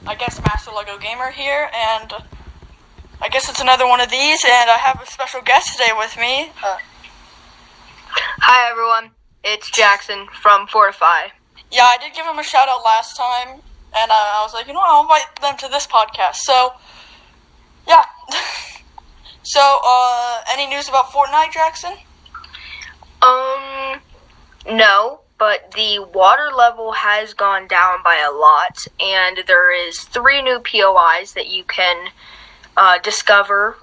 I guess Master Lego Gamer here, and I guess it's another one of these, and I have a special guest today with me. Hi everyone, it's Jackson from Fortify. Yeah, I did give him a shout out last time, and I was like, I'll invite them to this podcast. So, yeah. So, any news about Fortnite, Jackson? No, but the water level has gone down by a lot, and there is 3 new POIs that you can rediscover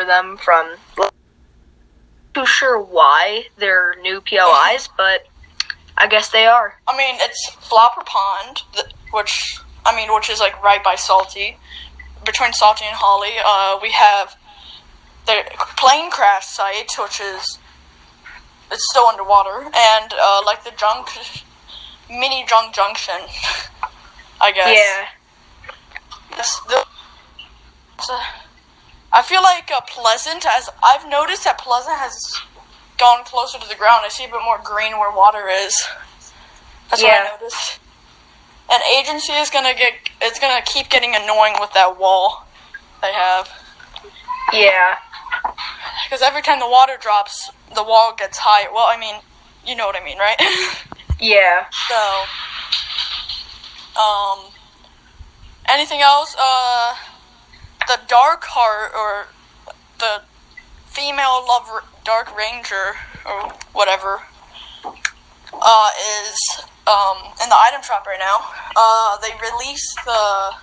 them from. Not too sure why they're new POIs, but I guess they are. I mean, it's Flopper Pond, which is like right by Salty, between Salty and Holly. We have the plane crash site, which is it's still underwater, and like the mini junk junction, I guess. Yeah. I feel like Pleasant, as I've noticed that Pleasant has gone closer to the ground. I see a bit more green where water is. That's what I noticed. And Agency is gonna keep getting annoying with that wall they have. Yeah. Because every time the water drops, the wall gets higher. Well, I mean, you know what I mean, right? Yeah. So, anything else? The Dark Heart, or the female Dark Ranger, or whatever, is in the item shop right now. They released the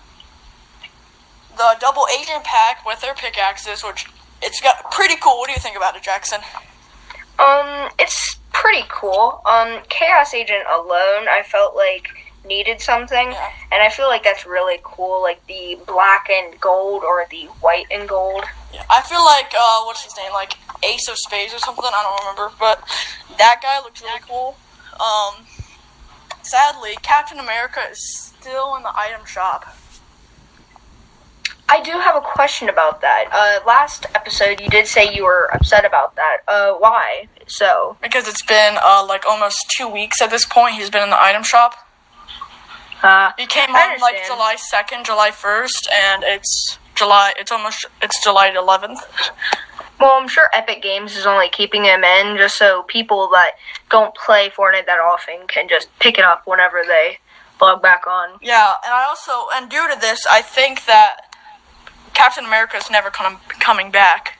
double agent pack with their pickaxes, which it's got pretty cool. What do you think about it, Jackson? It's pretty cool. Chaos Agent alone, I felt like needed something, and I feel like that's really cool, like the black and gold or the white and gold. Yeah, I feel like what's his name, like Ace of Spades or something, I don't remember, but that guy looks really cool. Sadly, Captain America is still in the item shop. I do have a question about that. Last episode you did say you were upset about that. Why? So? Because it's been like almost 2 weeks at this point he's been in the item shop. He came on like July 2nd, July 1st, and it's July 11th. Well, I'm sure Epic Games is only keeping him in just so people that don't play Fortnite that often can just pick it up whenever they log back on. Yeah, and due to this, I think that Captain America is never coming back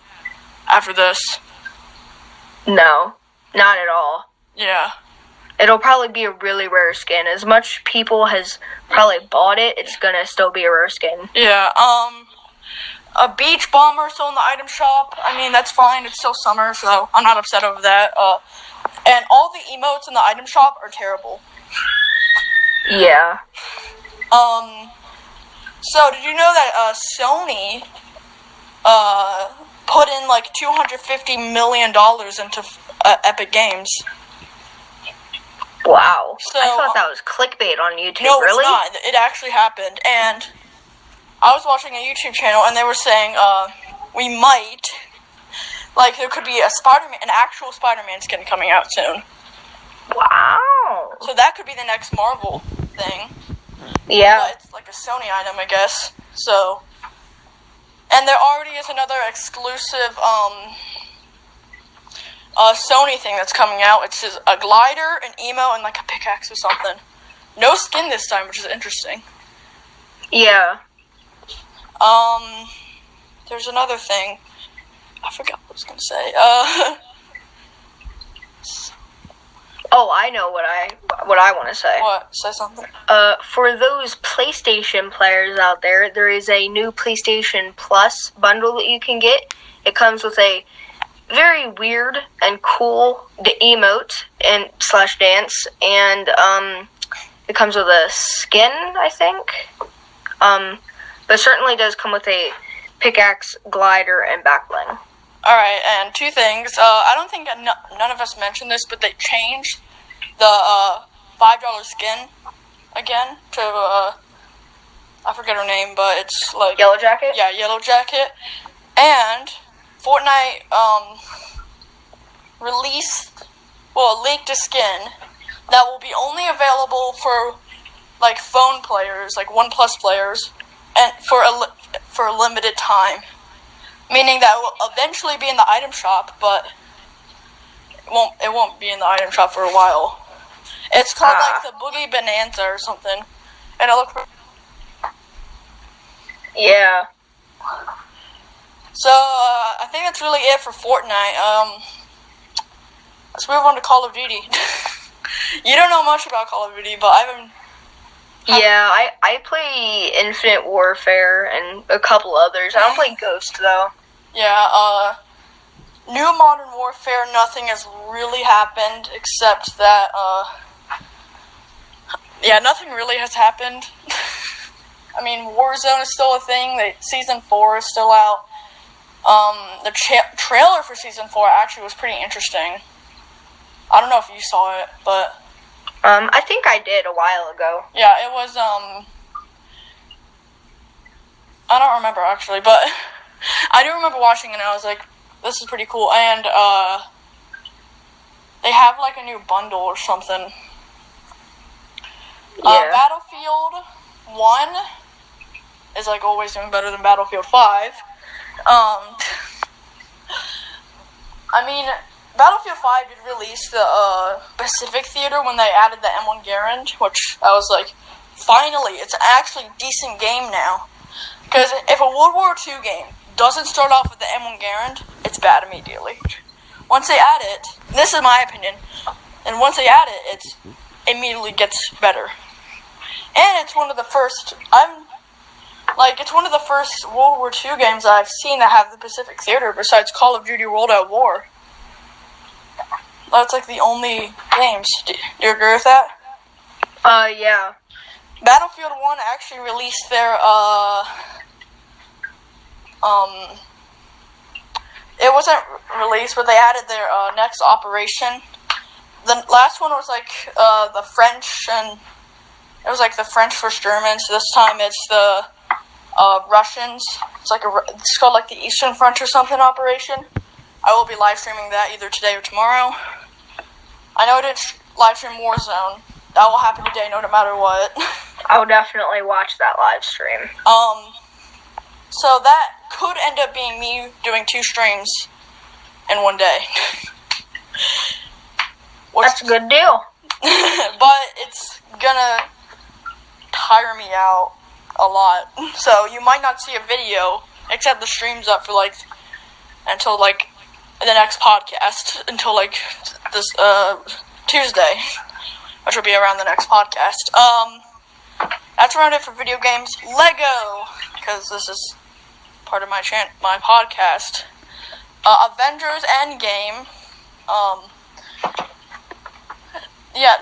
after this. No, not at all. Yeah. It'll probably be a really rare skin. As much people has probably bought it, it's gonna still be a rare skin. Yeah, a beach bomber still in the item shop. I mean, that's fine. It's still summer, so I'm not upset over that. And all the emotes in the item shop are terrible. Yeah. So did you know that Sony put in like $250 million into Epic Games? Wow. So, I thought that was clickbait on YouTube. No, really? it's not. It actually happened. And I was watching a YouTube channel, and they were saying, we might, like, there could be an actual Spider-Man skin coming out soon. Wow. So that could be the next Marvel thing. Yeah. But it's like a Sony item, I guess. So, and there already is another exclusive, Sony thing that's coming out. It's just a glider, an emo, and like a pickaxe or something. No skin this time, which is interesting. Yeah. There's another thing. I forgot what I was gonna say. Oh, I know what I want to say. What? Say something. For those PlayStation players out there, there is a new PlayStation Plus bundle that you can get. It comes with a very weird and cool emote and /dance, and it comes with a skin, I think. But it certainly does come with a pickaxe, glider, and backbling. Alright, and 2 things. I don't think none of us mentioned this, but they changed the $5 skin again to I forget her name, but it's like Yellow Jacket? Yeah, Yellow Jacket. And Fortnite leaked a skin that will be only available for like phone players, like OnePlus players, and for a limited time, meaning that it will eventually be in the item shop, but it won't be in the item shop for a while. It's called like the Boogie Bonanza or something, and it looks. Yeah. So I think that's really it for Fortnite. Let's move on to Call of Duty. You don't know much about Call of Duty, but Yeah, I play Infinite Warfare and a couple others. I don't play Ghost, though. Yeah, New Modern Warfare, nothing has really happened except that, nothing really has happened. I mean, Warzone is still a thing. Season 4 is still out. The trailer for Season 4 actually was pretty interesting. I don't know if you saw it, but... I think I did a while ago. Yeah, it was, I don't remember, actually, but I do remember watching it, and I was like, this is pretty cool, and, they have, like, a new bundle or something. Yeah. Battlefield 1 is, like, always doing better than Battlefield 5. I mean, Battlefield 5 did release the Pacific Theater when they added the M1 Garand, which I was like, finally, it's actually a decent game now. Because if a World War II game doesn't start off with the M1 Garand, it's bad immediately. Once they add it, this is my opinion, and once they add it, it immediately gets better. And it's one of the first, it's one of the first World War II games that I've seen that have the Pacific Theater besides Call of Duty World at War. That's like the only games. Do you agree with that? Yeah. Battlefield 1 actually released their, it wasn't released, but they added their, next operation. The last one was like, the French, and it was like the French versus Germans. This time it's the, Russians. It's called like the Eastern Front or something operation. I will be live streaming that either today or tomorrow. I know I didn't live stream Warzone. That will happen today no matter what. I'll definitely watch that live stream. So that could end up being me doing 2 streams in one day. That's a good deal. But it's gonna tire me out a lot. So you might not see a video, except the stream's up for until the next podcast, until this Tuesday, which will be around the next podcast. That's around it for video games. Lego, because this is part of my podcast. Avengers Endgame.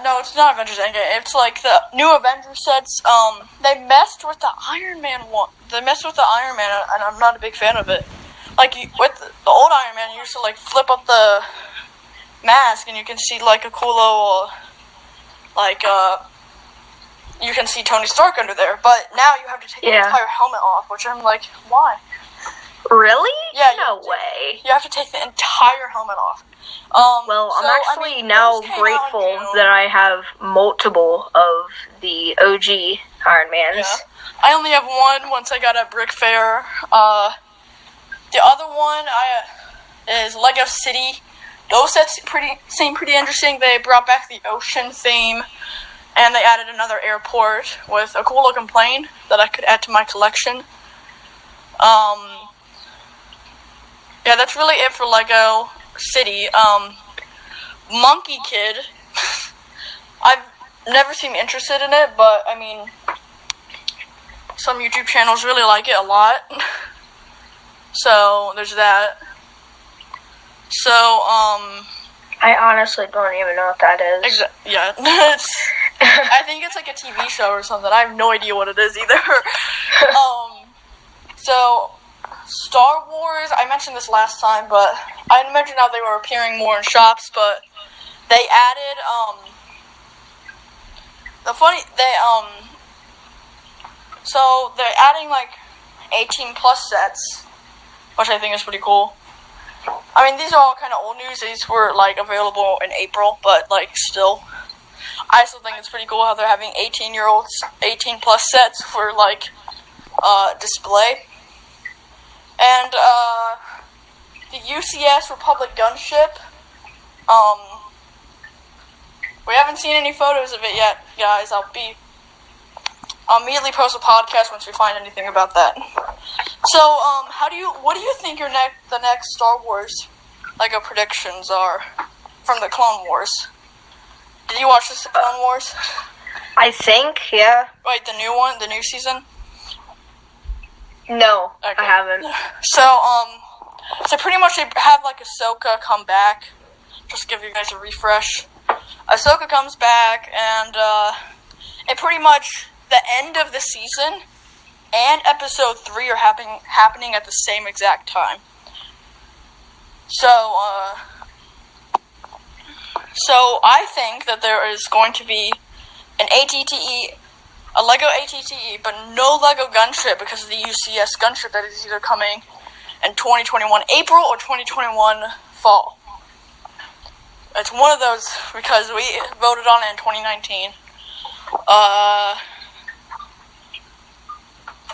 No, it's not Avengers Endgame. It's like the new Avengers sets. They messed with the Iron Man one. They messed with the Iron Man, and I'm not a big fan of it. With the old Iron Man, you used to flip up the mask, and you can see a cool little you can see Tony Stark under there. But now you have to take the entire helmet off, which I'm like, why? Really? Yeah. No way. You have to take the entire helmet off. Well, I'm actually now grateful that I have multiple of the OG Iron Mans. Yeah. I only have one once I got at Brick Fair. The other one is Lego City. Those sets seem pretty interesting. They brought back the ocean theme, and they added another airport with a cool looking plane that I could add to my collection. Yeah, that's really it for Lego City. Monkey Kid. I've never seemed interested in it, but I mean, some YouTube channels really like it a lot. So there's that. So I honestly don't even know what that is. Yeah, I think it's like a TV show or something. I have no idea what it is either. So Star Wars, I mentioned this last time, but I mentioned how they were appearing more in shops, but they added, so they're adding, 18 plus sets, which I think is pretty cool. I mean, these are all kind of old news. These were, available in April, but, still. I still think it's pretty cool how they're having 18-year-olds, 18 plus sets for like display. And the UCS Republic Gunship. We haven't seen any photos of it yet, guys. I'll immediately post a podcast once we find anything about that. So, what do you think the next Star Wars Lego predictions are from the Clone Wars? Did you watch the Clone Wars? I think, yeah. Wait, the new one, the new season? No, Okay. I haven't. So pretty much they have like Ahsoka come back. Just to give you guys a refresh. Ahsoka comes back, and it pretty much the end of the season and episode 3 are happening at the same exact time. So I think that there is going to be an ATTE, a Lego ATTE, but no Lego Gunship because of the UCS Gunship that is either coming in 2021 April or 2021 fall. It's one of those because we voted on it in 2019.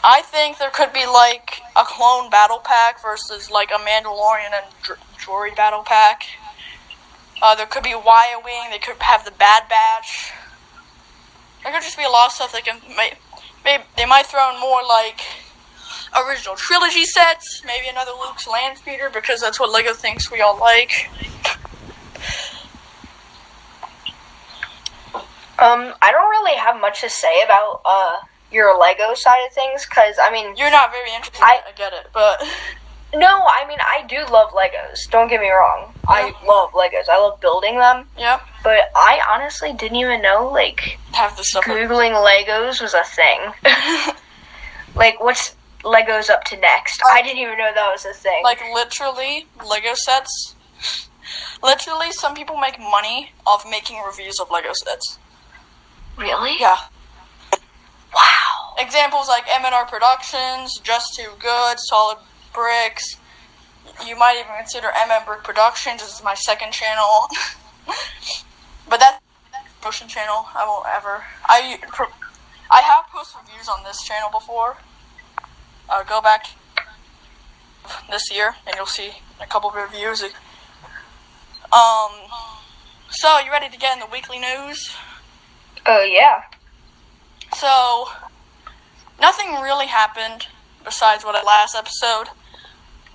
I think there could be like a clone battle pack versus like a Mandalorian and Droid battle pack. There could be Y-Wing. They could have the Bad Batch. There could just be a lot of stuff they can they might throw in more like original trilogy sets. Maybe another Luke's land speeder because that's what Lego thinks we all like. I don't really have much to say about your Lego side of things, because, I mean... You're not very interested, I get it, but... No, I mean, I do love Legos, don't get me wrong. I love Legos, I love building them. Yep. But I honestly didn't even know, like, have the stuff Googling Legos was a thing. Like, what's Legos up to next? I didn't even know that was a thing. Like, literally, Lego sets... Literally, some people make money off making reviews of Lego sets. Really? Yeah. Wow. Examples like M&R Productions, Just Too Good, Solid Bricks. You might even consider MM Brick Productions. This is my second channel. But that's a motion channel. I won't ever. I have posted reviews on this channel before. Go back this year and you'll see a couple of reviews. So you ready to get in the weekly news? Oh, yeah. So, nothing really happened besides what last episode.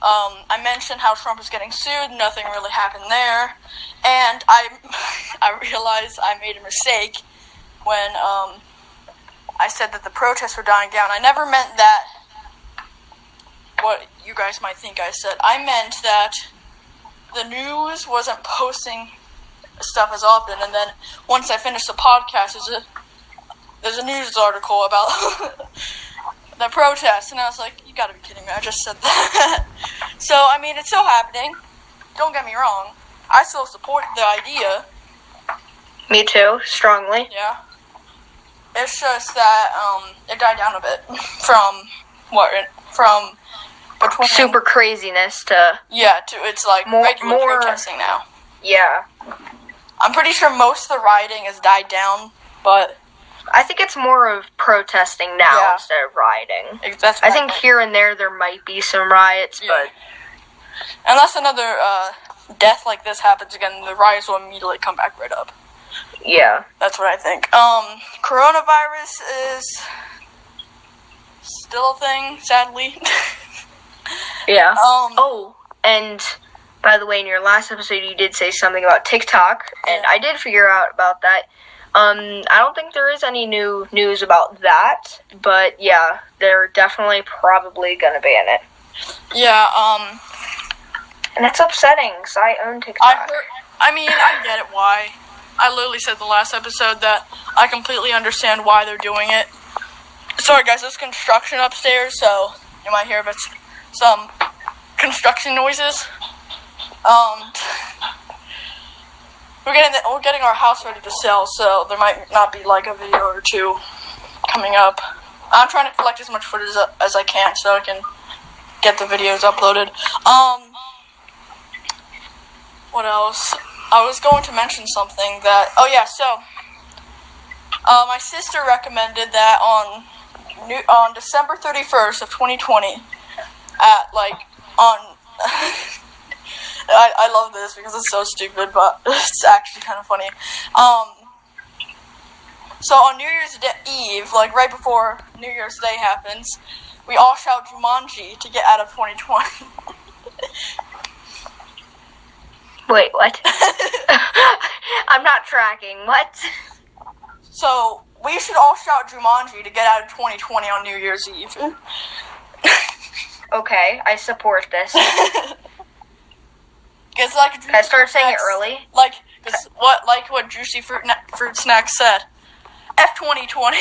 I mentioned how Trump is getting sued. Nothing really happened there. And I realized I made a mistake when I said that the protests were dying down. I never meant that what you guys might think I said. I meant that the news wasn't posting stuff as often, and then once I finished the podcast, there's a news article about the protests, and I was like, you gotta be kidding me, I just said that. So, I mean, it's still happening. Don't get me wrong. I still support the idea. Me too, strongly. Yeah. It's just that, it died down a bit from between... Super craziness to... Yeah, it's like regular protesting now. Yeah. I'm pretty sure most of the rioting has died down, but... I think it's more of protesting now instead of rioting. I think here and there might be some riots, but... Unless another death like this happens again, the riots will immediately come back right up. Yeah. That's what I think. Coronavirus is still a thing, sadly. Yeah. And by the way, in your last episode, you did say something about TikTok, and I did figure out about that. I don't think there is any new news about that, but yeah, they're definitely probably gonna ban it. Yeah, and that's upsetting, because I own TikTok. I get it why. I literally said the last episode that I completely understand why they're doing it. Sorry guys, there's construction upstairs, so you might hear some construction noises. We're getting our house ready to sell, so there might not be like a video or two coming up. I'm trying to collect as much footage as I can so I can get the videos uploaded. What else? I was going to mention something that... Oh yeah, so My sister recommended that on December 31st of 2020 at on I love this because it's so stupid, but it's actually kind of funny. So on New Year's Eve, right before New Year's Day happens, we all shout Jumanji to get out of 2020. Wait, what? I'm not tracking. What? So we should all shout Jumanji to get out of 2020 on New Year's Eve. Okay, I support this. It's Can I start saying it early? What Juicy Fruit Snack said. F 2020.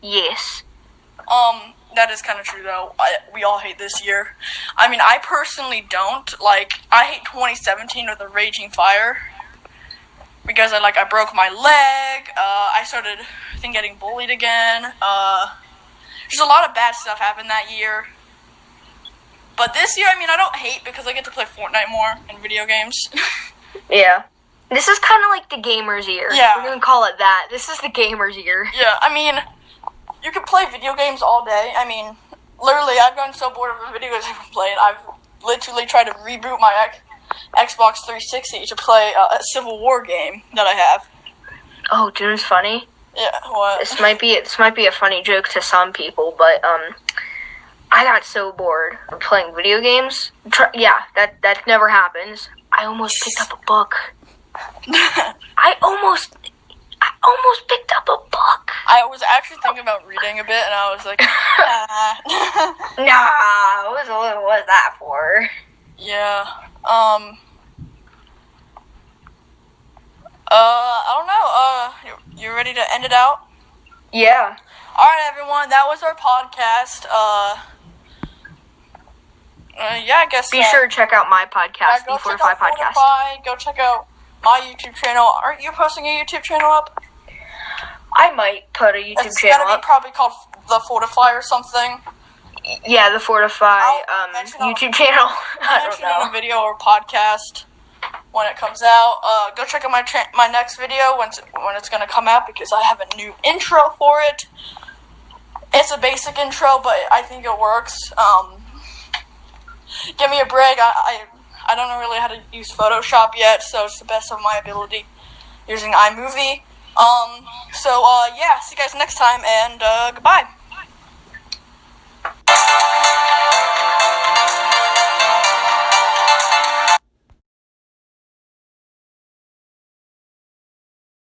Yes. That is kind of true though. We all hate this year. I mean, I personally don't. I hate 2017 with a raging fire. Because I broke my leg. I started, I think, getting bullied again. There's a lot of bad stuff happened that year. But this year, I mean, I don't hate because I get to play Fortnite more in video games. Yeah. This is kind of like the gamer's year. Yeah. We're going to call it that. This is the gamer's year. Yeah, I mean, you can play video games all day. I mean, literally, I've gotten so bored of the video games I've been playing, I've literally tried to reboot my Xbox 360 to play a Civil War game that I have. Oh, dude, it's funny. Yeah, what? This might be a funny joke to some people, but I got so bored of playing video games. Yeah, that never happens. I almost picked up a book. I almost picked up a book. I was actually thinking about reading a bit, and I was like, Nah, what was that for? Yeah. I don't know. You ready to end it out? Yeah. Alright, everyone, that was our podcast. Yeah, I guess. Be sure to check out my podcast, go the check Fortify out Podcast. Fortify. Go check out my YouTube channel. Aren't you posting a YouTube channel up? I might put a YouTube It's channel gonna be up. probably called The Fortify or something. Yeah, the Fortify I'll mention YouTube channel. I mention don't in a know. video or podcast when it comes out. Go check out my next video when it's gonna come out because I have a new intro for it. It's a basic intro, but I think it works. Give me a break. I don't know really how to use Photoshop yet, so it's the best of my ability using iMovie. Yeah, see you guys next time, and goodbye.